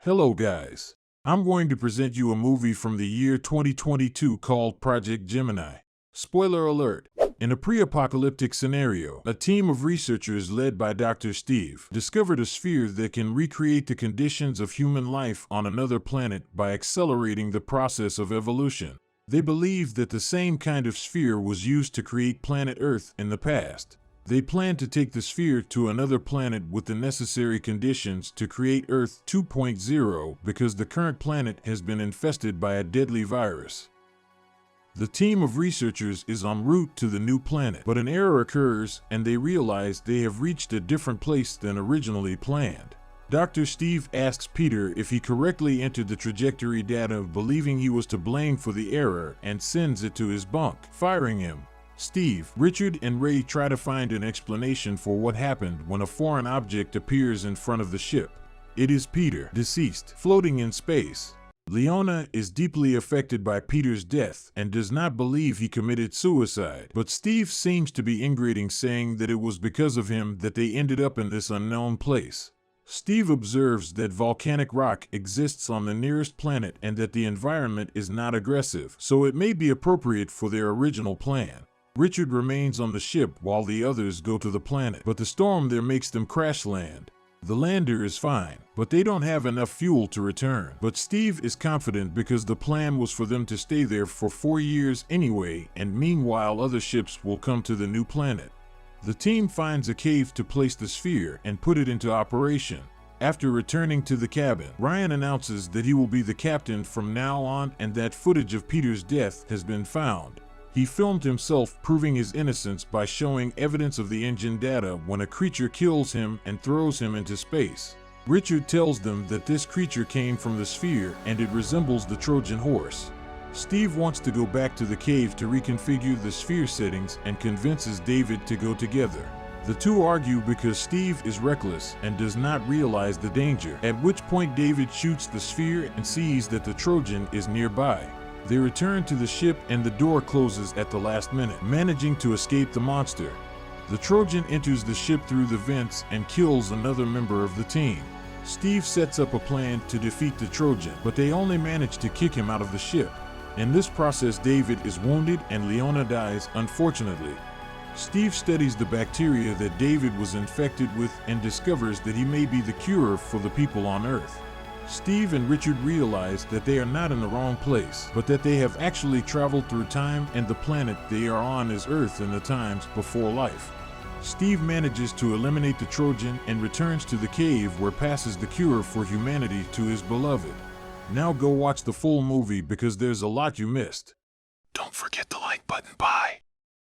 Hello guys. I'm going to present you a movie from the year 2022 called Project Gemini. Spoiler alert. In a pre-apocalyptic scenario, a team of researchers led by Dr. Steve discovered a sphere that can recreate the conditions of human life on another planet by accelerating the process of evolution. They believe that the same kind of sphere was used to create planet Earth in the past. They plan to take the sphere to another planet with the necessary conditions to create Earth 2.0 because the current planet has been infested by a deadly virus. The team of researchers is en route to the new planet, but an error occurs and they realize they have reached a different place than originally planned. Dr. Steve asks Peter if he correctly entered the trajectory data, believing he was to blame for the error, and sends it to his bunk, firing him. Steve, Richard, and Ray try to find an explanation for what happened when a foreign object appears in front of the ship. It is Peter, deceased, floating in space. Leona is deeply affected by Peter's death and does not believe he committed suicide, but Steve seems to be ingratiating, saying that it was because of him that they ended up in this unknown place. Steve observes that volcanic rock exists on the nearest planet and that the environment is not aggressive, so it may be appropriate for their original plan. Richard remains on the ship while the others go to the planet, but the storm there makes them crash land. The lander is fine, but they don't have enough fuel to return. But Steve is confident because the plan was for them to stay there for 4 years anyway, and meanwhile other ships will come to the new planet. The team finds a cave to place the sphere and put it into operation. After returning to the cabin, Ryan announces that he will be the captain from now on and that footage of Peter's death has been found. He filmed himself proving his innocence by showing evidence of the engine data when a creature kills him and throws him into space. Richard tells them that this creature came from the sphere and it resembles the Trojan horse. Steve wants to go back to the cave to reconfigure the sphere settings and convinces David to go together. The two argue because Steve is reckless and does not realize the danger, at which point David shoots the sphere and sees that the Trojan is nearby. They return to the ship and the door closes at the last minute, managing to escape the monster. The Trojan enters the ship through the vents and kills another member of the team. Steve sets up a plan to defeat the Trojan, but they only manage to kick him out of the ship. In this process, David is wounded and Leona dies, unfortunately. Steve studies the bacteria that David was infected with and discovers that he may be the cure for the people on Earth. Steve and Richard realize that they are not in the wrong place, but that they have actually traveled through time and the planet they are on is Earth in the times before life. Steve manages to eliminate the Trojan and returns to the cave where passes the cure for humanity to his beloved. Now go watch the full movie because there's a lot you missed. Don't forget the like button. Bye.